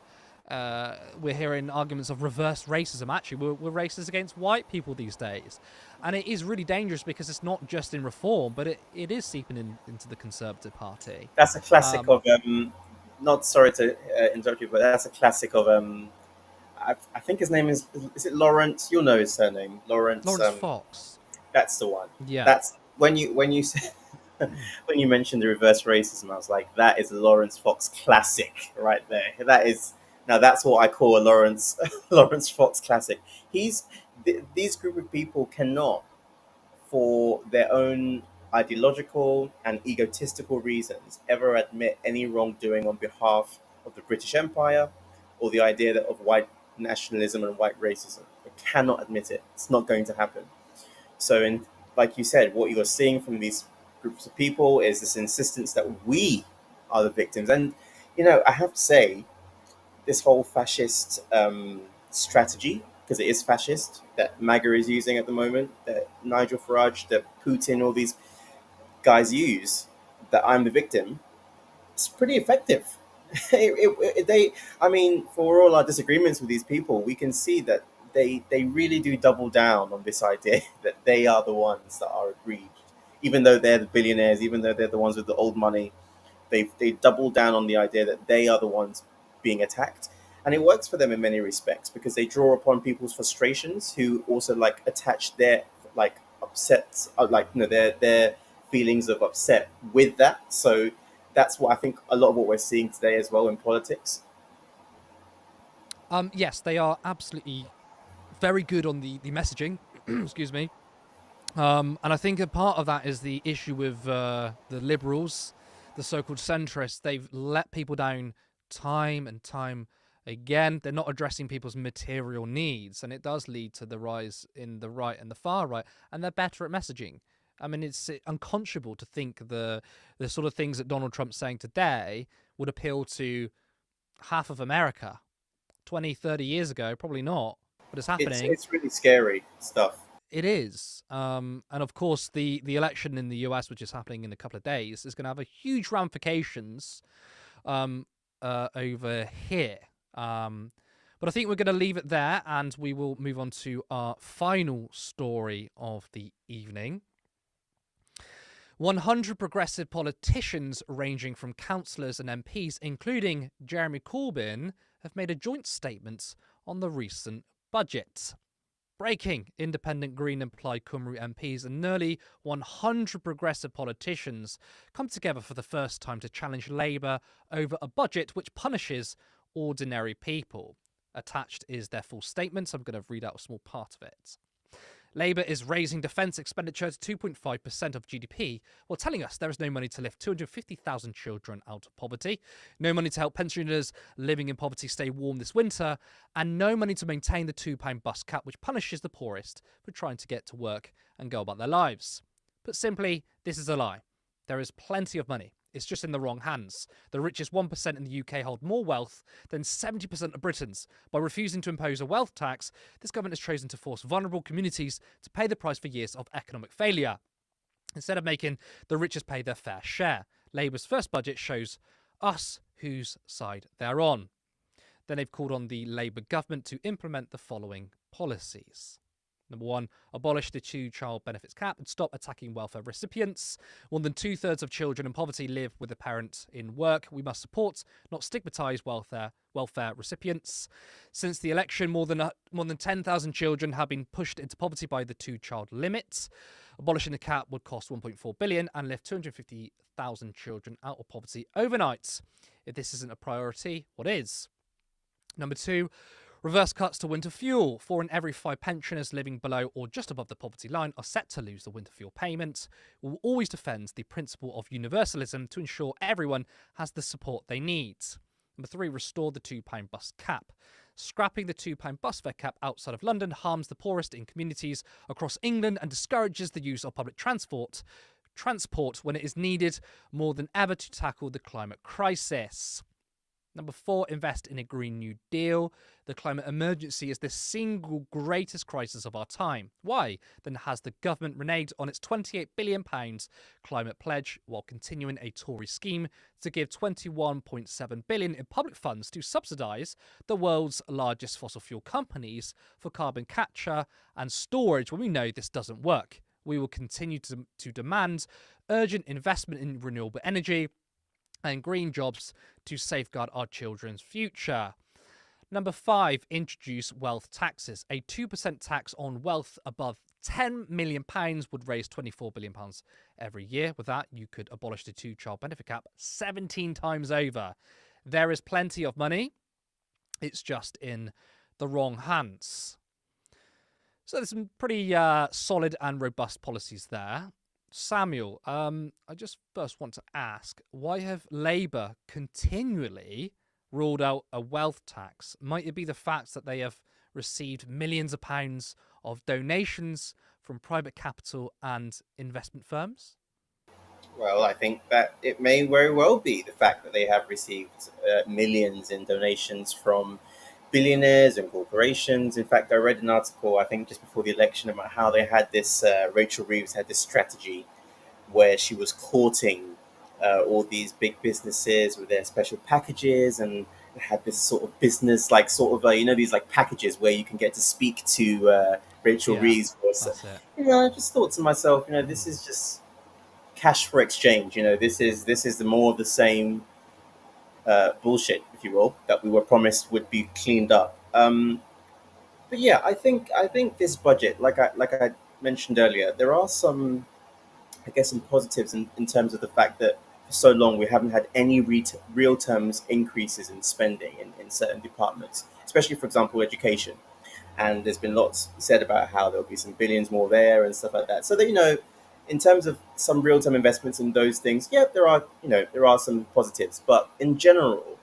We're hearing arguments of reverse racism. Actually, we're racist against white people these days. And it is really dangerous because it's not just in reform, but it is seeping into the Conservative Party. That's a classic of, not sorry to interrupt you, but that's a classic of, I think his name is it Lawrence? You'll know his surname. Lawrence Fox. That's the one. Yeah. when you said when you mentioned the reverse racism, I was like, that is a Lawrence Fox classic right there. That is now that's what I call a Lawrence Lawrence Fox classic. These group of people cannot, for their own ideological and egotistical reasons, ever admit any wrongdoing on behalf of the British Empire or the idea of white nationalism and white racism. They cannot admit it. It's not going to happen. So, like you said, what you're seeing from these groups of people is this insistence that we are the victims. And, I have to say, this whole fascist strategy, because it is fascist, that MAGA is using at the moment, that Nigel Farage, that Putin, all these guys use, that I'm the victim, it's pretty effective. I mean, for all our disagreements with these people, we can see that they really do double down on this idea that they are the ones that are aggrieved. Even though they're the billionaires, even though they're the ones with the old money, they double down on the idea that they are the ones being attacked. And it works for them in many respects because they draw upon people's frustrations who also attach their upsets, their feelings of upset with that. So that's what I think a lot of what we're seeing today as well in politics. Yes, they are absolutely very good on the messaging. Excuse me. And I think a part of that is the issue with the liberals, the so-called centrists. They've let people down time and time again. They're not addressing people's material needs, and it does lead to the rise in the right and the far right, and they're better at messaging. I mean, it's unconscionable to think the sort of things that Donald Trump's saying today would appeal to half of America 20, 30 years ago. Probably not, but it's happening. It's really scary stuff. It is. And of course, the election in the US, which is happening in a couple of days, is going to have a huge ramifications over here. But I think we're going to leave it there, and we will move on to our final story of the evening. 100 progressive politicians ranging from councillors and MPs, including Jeremy Corbyn, have made a joint statement on the recent budget. Breaking, independent Green and Plaid Cymru MPs and nearly 100 progressive politicians come together for the first time to challenge Labour over a budget which punishes ordinary people. Attached is their full statement, so I'm going to read out a small part of it. Labour is raising defence expenditure to 2.5% of GDP while telling us there is no money to lift 250,000 children out of poverty, no money to help pensioners living in poverty stay warm this winter, and no money to maintain the £2 bus cap which punishes the poorest for trying to get to work and go about their lives. Put simply, this is a lie. There is plenty of money. It's just in the wrong hands. The richest 1% in the UK hold more wealth than 70% of Britons. By refusing to impose a wealth tax, this government has chosen to force vulnerable communities to pay the price for years of economic failure, instead of making the richest pay their fair share. Labour's first budget shows us whose side they're on. Then they've called on the Labour government to implement the following policies. Number 1, abolish the two-child benefits cap and stop attacking welfare recipients. More than 2/3 of children in poverty live with a parent in work. We must support, not stigmatise welfare recipients. Since the election, more than 10,000 children have been pushed into poverty by the two-child limit. Abolishing the cap would cost £1.4 billion and lift 250,000 children out of poverty overnight. If this isn't a priority, what is? Number 2, reverse cuts to winter fuel. 4 in every 5 pensioners living below or just above the poverty line are set to lose the winter fuel payment. We will always defend the principle of universalism to ensure everyone has the support they need. Number 3, restore the £2 bus cap. Scrapping the £2 bus fare cap outside of London harms the poorest in communities across England and discourages the use of public transport when it is needed more than ever to tackle the climate crisis. Number 4, invest in a Green New Deal. The climate emergency is the single greatest crisis of our time. Why? Then has the government reneged on its £28 billion climate pledge while continuing a Tory scheme to give £21.7 billion in public funds to subsidise the world's largest fossil fuel companies for carbon capture and storage when we know this doesn't work. We will continue to demand urgent investment in renewable energy and green jobs to safeguard our children's future. Number 5, introduce wealth taxes. A 2% tax on wealth above £10 million would raise £24 billion every year. With that, you could abolish the two-child benefit cap 17 times over. There is plenty of money. It's just in the wrong hands. So there's some pretty solid and robust policies there. Samuel, I just first want to ask, why have Labour continually ruled out a wealth tax? Might it be the fact that they have received millions of pounds of donations from private capital and investment firms? Well, I think that it may very well be the fact that they have received millions in donations from billionaires and corporations. In fact, I read an article, I think just before the election, about how they had this, Rachel Reeves had this strategy where she was courting all these big businesses with their special packages, and had this sort of business, like sort of, these like packages where you can get to speak to Rachel Reeves. That's it. I just thought to myself, this is just cash for exchange. This is the more of the same bullshit, if you will, that we were promised would be cleaned up. But yeah, I think this budget, like I mentioned earlier, there are some, I guess, some positives in terms of the fact that for so long we haven't had any real terms increases in spending in certain departments, especially, for example, education. And there's been lots said about how there'll be some billions more there and stuff like that. So that, in terms of some real-term investments in those things, yeah, there are some positives. But in general,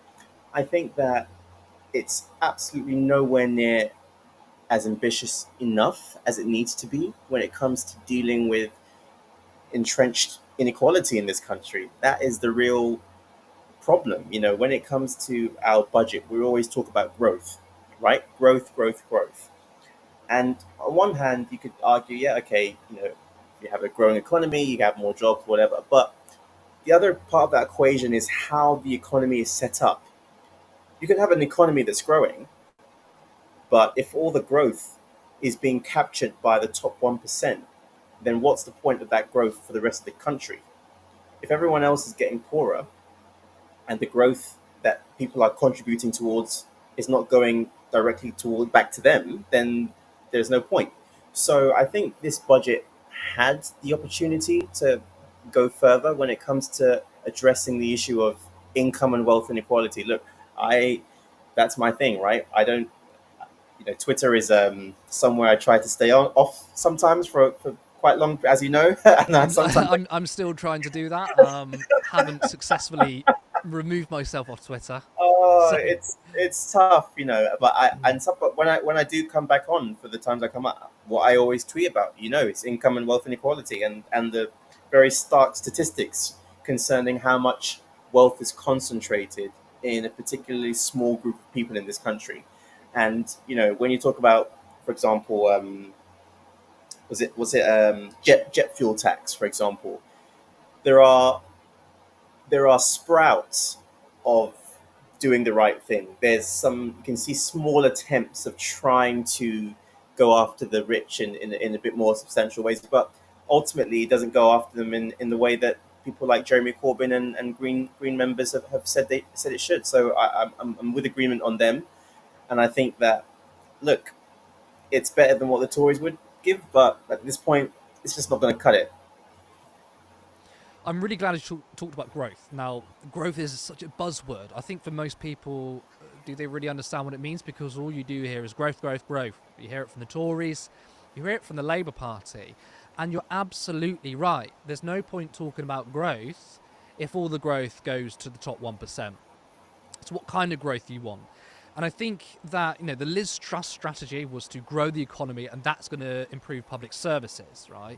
I think that it's absolutely nowhere near as ambitious enough as it needs to be when it comes to dealing with entrenched inequality in this country. That is the real problem. When it comes to our budget, we always talk about growth, right? Growth, growth, growth. And on one hand, you could argue, yeah, okay, you have a growing economy, you have more jobs, whatever. But the other part of that equation is how the economy is set up. You can have an economy that's growing, but if all the growth is being captured by the top 1%, then what's the point of that growth for the rest of the country? If everyone else is getting poorer and the growth that people are contributing towards is not going directly back to them, then there's no point. So I think this budget had the opportunity to go further when it comes to addressing the issue of income and wealth inequality. Look, that's my thing, right? I don't, Twitter is somewhere I try to stay off sometimes for quite long, as you know. And I'm still trying to do that. Haven't successfully removed myself off Twitter. So. It's tough, but when I do come back on, for the times I come up, what I always tweet about, it's income and wealth inequality, and the very stark statistics concerning how much wealth is concentrated in a particularly small group of people in this country. And when you talk about, for example, was it jet fuel tax, for example, there are sprouts of doing the right thing. You can see small attempts of trying to go after the rich in a bit more substantial ways, but ultimately it doesn't go after them in the way that people like Jeremy Corbyn and Green members have said it should. So I'm with agreement on them, and I think that, look, it's better than what the Tories would give, but at this point, it's just not going to cut it. I'm really glad you talked about growth. Now, growth is such a buzzword. I think for most people, do they really understand what it means? Because all you do here is growth, growth, growth. You hear it from the Tories, you hear it from the Labour Party, and you're absolutely right. There's no point talking about growth if all the growth goes to the top 1%. So what kind of growth do you want? And I think that, the Liz Truss strategy was to grow the economy, and that's going to improve public services, right?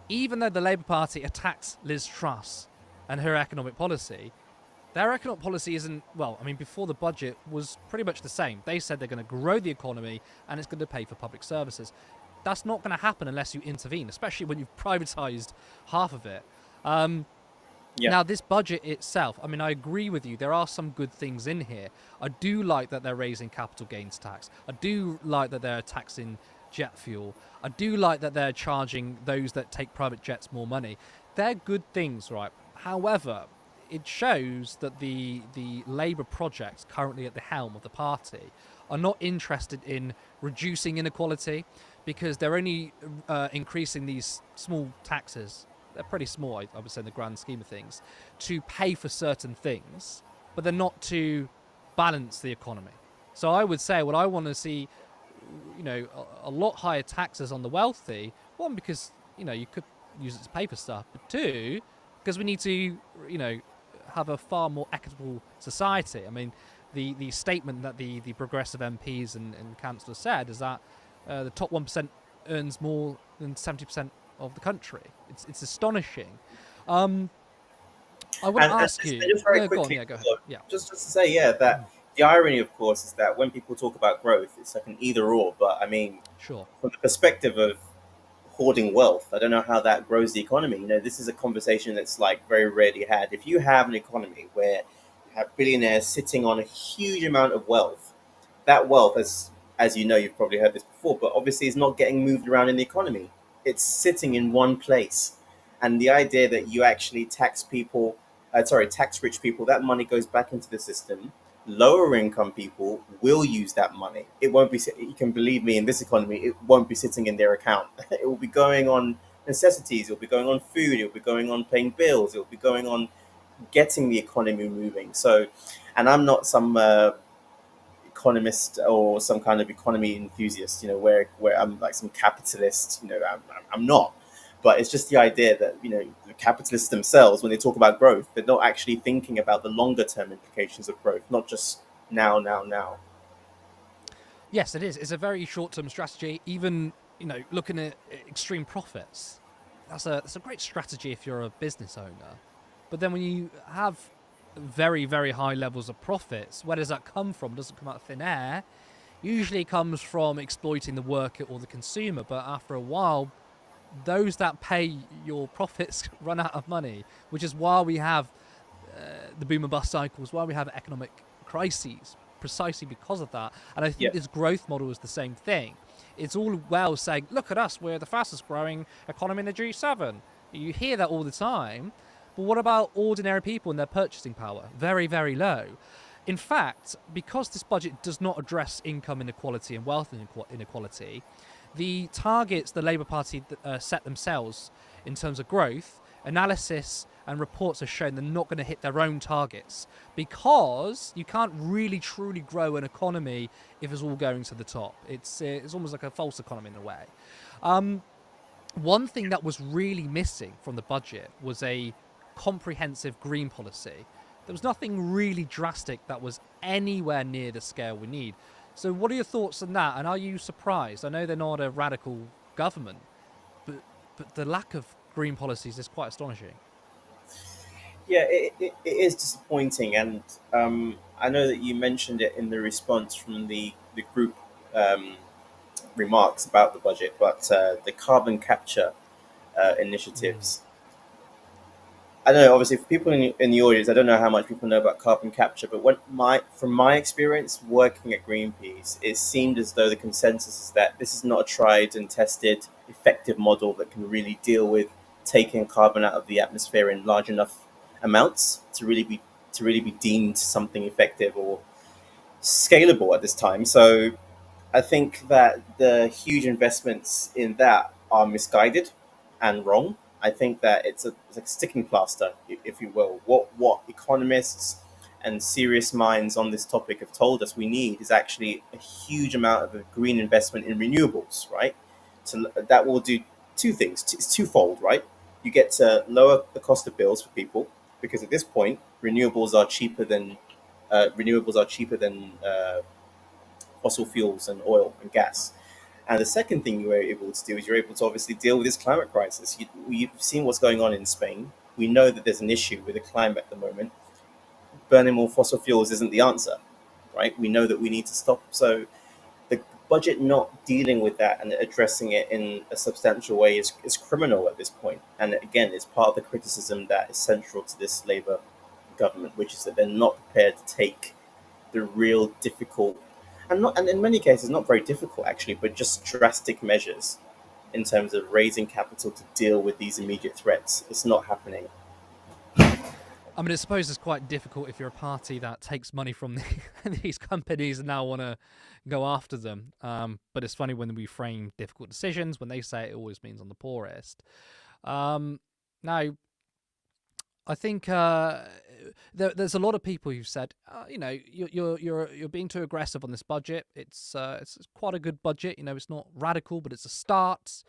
Even though the Labour Party attacked Liz Truss and her economic policy, their economic policy isn't, before the budget was pretty much the same. They said they're going to grow the economy and it's going to pay for public services. That's not going to happen unless you intervene, especially when you've privatised half of it. Now, this budget itself, I agree with you. There are some good things in here. I do like that they're raising capital gains tax. I do like that they're taxing jet fuel. I do like that they're charging those that take private jets more money. They're good things, right? However, it shows that the Labour projects currently at the helm of the party are not interested in reducing inequality, because they're only increasing these small taxes. They're pretty small, I would say, in the grand scheme of things, to pay for certain things, but they're not to balance the economy. So I would say what I want to see, a lot higher taxes on the wealthy. One, because you could use it to pay for stuff, but two, because we need to have a far more equitable society. I mean, the statement that the progressive MPs and councillors said is that the top 1% earns more than 70% of the country. It's astonishing. I want to ask you. Just very Go on, quickly, go ahead. Yeah, just to say, that the irony, of course, is that when people talk about growth, it's like an either or. But I mean, sure. from the perspective of hoarding wealth, I don't know how that grows the economy. This is a conversation that's like very rarely had. If you have an economy where you have billionaires sitting on a huge amount of wealth, that wealth, as you know, you've probably heard this before, but obviously is not getting moved around in the economy. It's sitting in one place. And the idea that you actually tax rich people, that money goes back into the system. Lower income people will use that money. It won't be, you can believe me, in this economy, it won't be sitting in their account. It will be going on necessities, it will be going on food, it will be going on paying bills, it will be going on getting the economy moving. So, and I'm not some economist or some kind of economy enthusiast, where I'm like some capitalist, I'm not. But it's just the idea that, the capitalists themselves, when they talk about growth, they're not actually thinking about the longer term implications of growth, not just now. Yes, it is. It's a very short-term strategy. Even, looking at extreme profits, that's a great strategy if you're a business owner. But then when you have very, very high levels of profits, where does that come from? It doesn't come out of thin air. Usually it comes from exploiting the worker or the consumer. But after a while, those that pay your profits run out of money, which is why we have the boom and bust cycles, why we have economic crises, precisely because of that. And I think this growth model is the same thing. It's all well saying, look at us, we're the fastest growing economy in the G7. You hear that all the time. But what about ordinary people and their purchasing power? Very, very low. In fact, because this budget does not address income inequality and wealth inequality, the targets the Labour Party set themselves in terms of growth, analysis and reports have shown they're not going to hit their own targets, because you can't really truly grow an economy if it's all going to the top. It's almost like a false economy in a way. One thing that was really missing from the budget was a comprehensive green policy. There was nothing really drastic that was anywhere near the scale we need. So what are your thoughts on that? And are you surprised? I know they're not a radical government, but the lack of green policies is quite astonishing. Yeah, it is disappointing. And I know that you mentioned it in the response from the group remarks about the budget, but the carbon capture initiatives. I don't know, obviously, for people in the audience, I don't know how much people know about carbon capture, but from my experience working at Greenpeace, it seemed as though the consensus is that this is not a tried and tested, effective model that can really deal with taking carbon out of the atmosphere in large enough amounts to really be deemed something effective or scalable at this time. So I think that the huge investments in that are misguided and wrong. I think that it's a sticking plaster, if you will. What economists and serious minds on this topic have told us we need is actually a huge amount of a green investment in renewables, right? So that will do two things. It's twofold, right? You get to lower the cost of bills for people, because at this point renewables are cheaper than fossil fuels and oil and gas. And the second thing you were able to do is you're able to obviously deal with this climate crisis. You've seen what's going on in Spain. We know that there's an issue with the climate at the moment. Burning more fossil fuels isn't the answer, right? We know that we need to stop. So the budget not dealing with that and addressing it in a substantial way is criminal at this point. And again, it's part of the criticism that is central to this Labour government, which is that they're not prepared to take the real difficult, and in many cases not very difficult actually, but just drastic measures in terms of raising capital to deal with these immediate threats. It's not happening. I mean, I suppose it's quite difficult if you're a party that takes money from these companies and now want to go after them. But it's funny when we frame difficult decisions, when they say it always means on the poorest. Now, I think there's a lot of people who've said, you're being too aggressive on this budget. It's quite a good budget. It's not radical, but it's a start.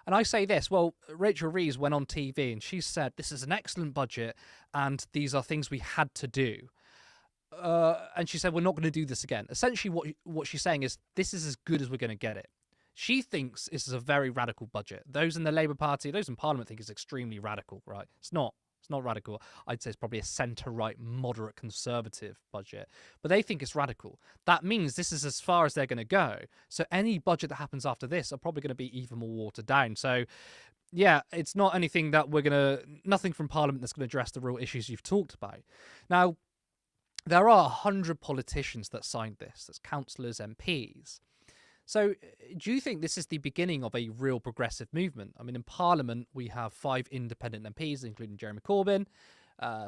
And I say this, well, Rachel Reeves went on TV and she said, this is an excellent budget and these are things we had to do. And she said, we're not going to do this again. Essentially, what she's saying is, this is as good as we're going to get it. She thinks this is a very radical budget. Those in the Labour Party, those in Parliament think it's extremely radical, right? It's not. It's not radical. I'd say it's probably a centre-right, moderate, conservative budget. But they think it's radical. That means this is as far as they're going to go. So any budget that happens after this are probably going to be even more watered down. So, yeah, it's not anything that nothing from Parliament that's going to address the real issues you've talked about. Now, there are 100 politicians that signed this. That's councillors, MPs. So do you think this is the beginning of a real progressive movement? I mean, in Parliament, we have 5 independent MPs, including Jeremy Corbyn,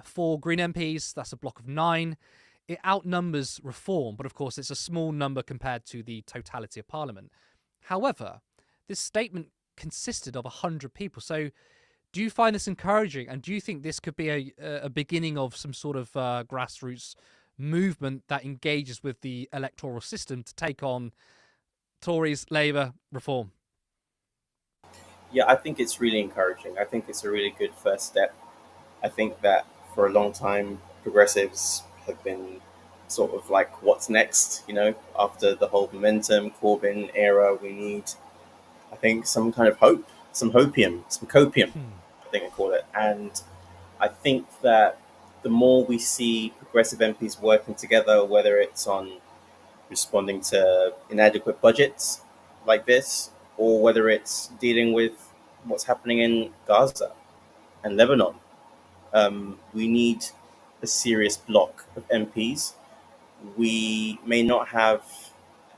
4 Green MPs. That's a block of 9. It outnumbers Reform, but of course, it's a small number compared to the totality of Parliament. However, this statement consisted of 100 people. So do you find this encouraging? And do you think this could be a beginning of some sort of grassroots movement that engages with the electoral system to take on Tories, Labour, Reform? Yeah, I think it's really encouraging. I think it's a really good first step. I think that for a long time, progressives have been sort of like, what's next? After the whole Momentum, Corbyn era, we need, I think, some kind of hope, some hopium, some copium, I think I call it. And I think that the more we see progressive MPs working together, whether it's on responding to inadequate budgets like this, or whether it's dealing with what's happening in Gaza and Lebanon, we need a serious block of MPs. We may not have,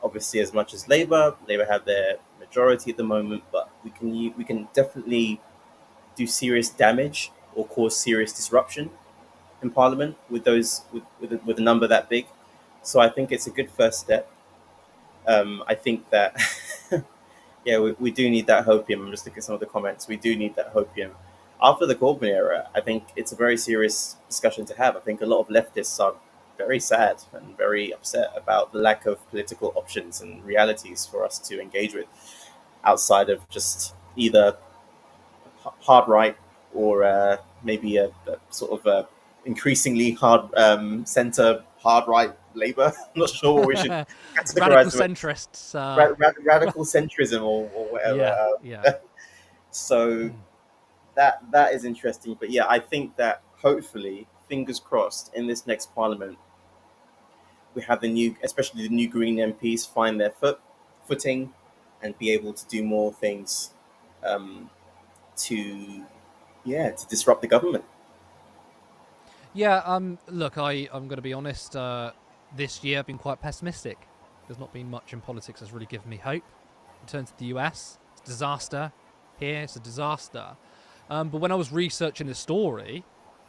obviously, as much as Labour. Labour have their majority at the moment, but we can definitely do serious damage or cause serious disruption in Parliament with a number that big. So I think it's a good first step. I think that, yeah, we do need that hopium. I'm just looking at some of the comments. We do need that hopium. After the Corbyn era, I think it's a very serious discussion to have. I think a lot of leftists are very sad and very upset about the lack of political options and realities for us to engage with outside of just either hard right or maybe a sort of a increasingly hard centre hard right Labour. I'm not sure what we should categorize Radical centrists. Radical centrism or whatever. Yeah. So that is interesting. But yeah, I think that hopefully, fingers crossed, in this next Parliament, we have especially the new Green MPs, find their footing and be able to do more things to disrupt the government. Yeah, look, I'm going to be honest. This year I've been quite pessimistic. There's not been much in politics that's really given me hope. Return to the US, it's a disaster. Here, it's a disaster. But when I was researching this story,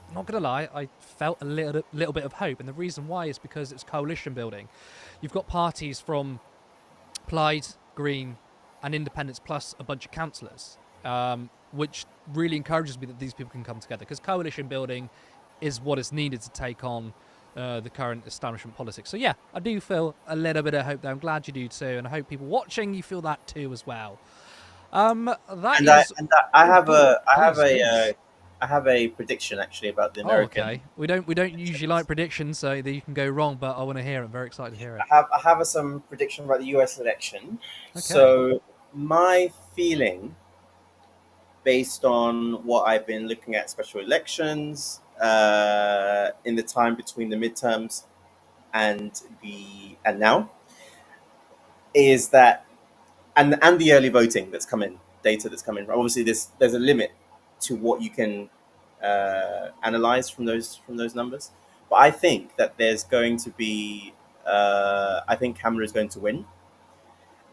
I'm not going to lie, I felt a little bit of hope. And the reason why is because it's coalition building. You've got parties from Plaid, Green, and Independents, plus a bunch of councillors, which really encourages me that these people can come together, because coalition building is what is needed to take on the current establishment politics. So yeah, I do feel a little bit of hope there. I'm glad you do too, and I hope people watching, you feel that too as well. I have a prediction actually about the American. Oh, okay. We don't usually like predictions, so that you can go wrong, but I want to hear it. I'm very excited to hear it. I have some prediction about the US election. Okay. So my feeling, based on what I've been looking at special elections in the time between the midterms and now, is that and the early voting that's come in, data that's come in. Obviously, there's a limit to what you can analyze from those numbers. But I think that there's going to be, I think Kamala is going to win.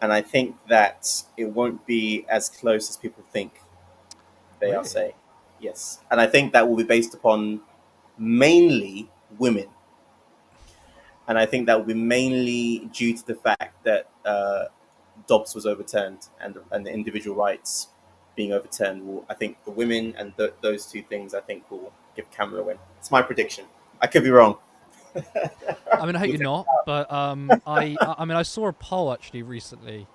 And I think that it won't be as close as people think they are saying. Yes. And I think that will be based upon mainly women. And I think that will be mainly due to the fact that Dobbs was overturned and the individual rights being overturned. I think the women and those two things, I think, will give Kamala a win. It's my prediction. I could be wrong. I mean, I hope you're not, but I mean, I saw a poll actually recently,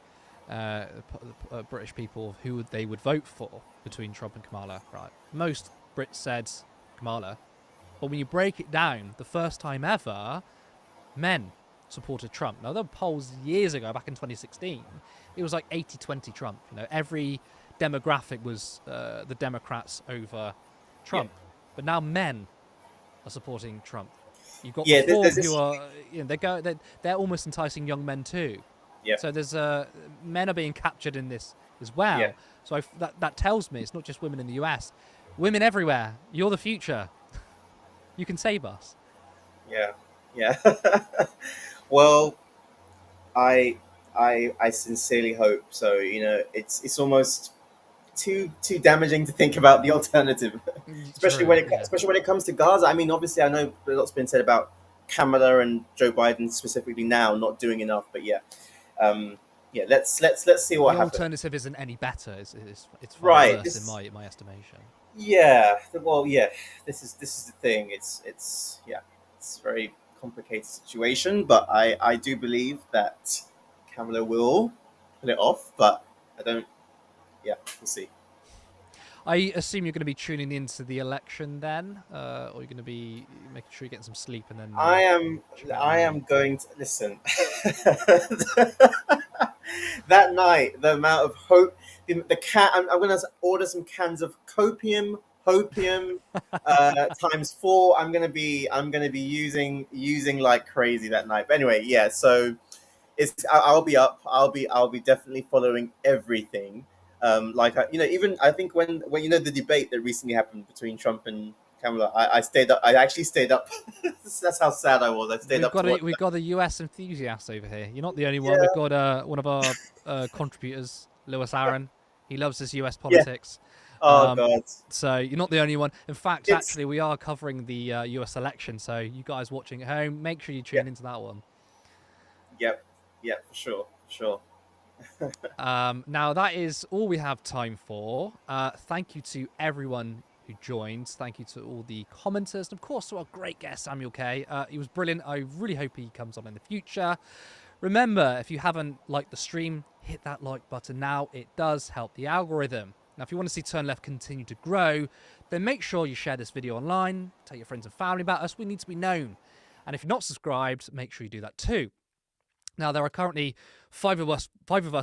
British people who they would vote for between Trump and Kamala. Right, most Brits said Kamala, but when you break it down, the first time ever, men supported Trump. Now, there were polls years ago, back in 2016, it was like 80-20 Trump. You know, every demographic was the Democrats over Trump, but now men are supporting Trump. You've got Reform who are, you know, they're almost enticing young men too. Yeah. So there's men are being captured in this as well. Yeah. So that tells me it's not just women in the US, women everywhere. You're the future. You can save us. Yeah. Well, I sincerely hope so. You know, it's almost too damaging to think about the alternative, especially when it comes to Gaza. I mean, obviously, I know a lot's been said about Kamala and Joe Biden specifically now not doing enough, but let's see what happens. The alternative isn't any better. It's far right. worse in my estimation. Yeah. Well, yeah. This is the thing. It's a very complicated situation, but I do believe that Kamala will pull it off, but I don't. Yeah, we'll see. I assume you're going to be tuning into the election then, or you're going to be making sure you're getting some sleep and then. I am going to listen. That night, the amount of hope, the can. I'm going to order some cans of hopium times 4. I'm going to be using like crazy that night. But anyway, yeah. So I'll be up. I'll be definitely following everything. Even I think when you know the debate that recently happened between Trump and Kamala, I stayed up. I actually stayed up. That's how sad I was. I stayed up. We've got a US enthusiast over here. You're not the only one. We've got one of our contributors, Lewis Aaron. He loves his US politics. Oh God! So you're not the only one. In fact, actually, we are covering the US election. So you guys watching at home, make sure you tune into that one. Yep. For sure. Now that is all we have time for. Thank you to everyone who joined. Thank you to all the commenters, and of course to our great guest Samuel K. He was brilliant. I really hope he comes on in the future. Remember, if you haven't liked the stream, hit that like button now. It does help the algorithm. Now, if you want to see Turn Left continue to grow, then make sure you share this video online. Tell your friends and family about us. We need to be known. And if you're not subscribed, make sure you do that too. Now, there are currently 5 of us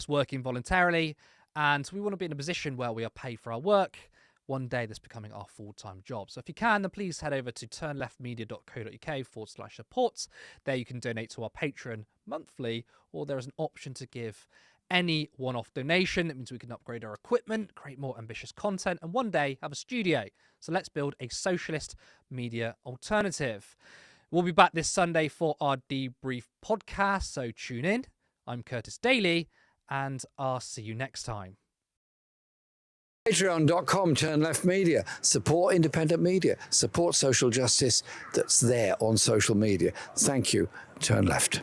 working voluntarily, and we want to be in a position where we are paid for our work. One day, this becoming our full-time job. So if you can, then please head over to turnleftmedia.co.uk/support. There you can donate to our Patreon monthly, or there is an option to give any one-off donation. That means we can upgrade our equipment, create more ambitious content, and one day have a studio. So let's build a socialist media alternative. We'll be back this Sunday for our debrief podcast, so tune in. I'm Curtis Daly, and I'll see you next time. Patreon.com, Turn Left Media. Support independent media. Support social justice that's there on social media. Thank you, Turn Left.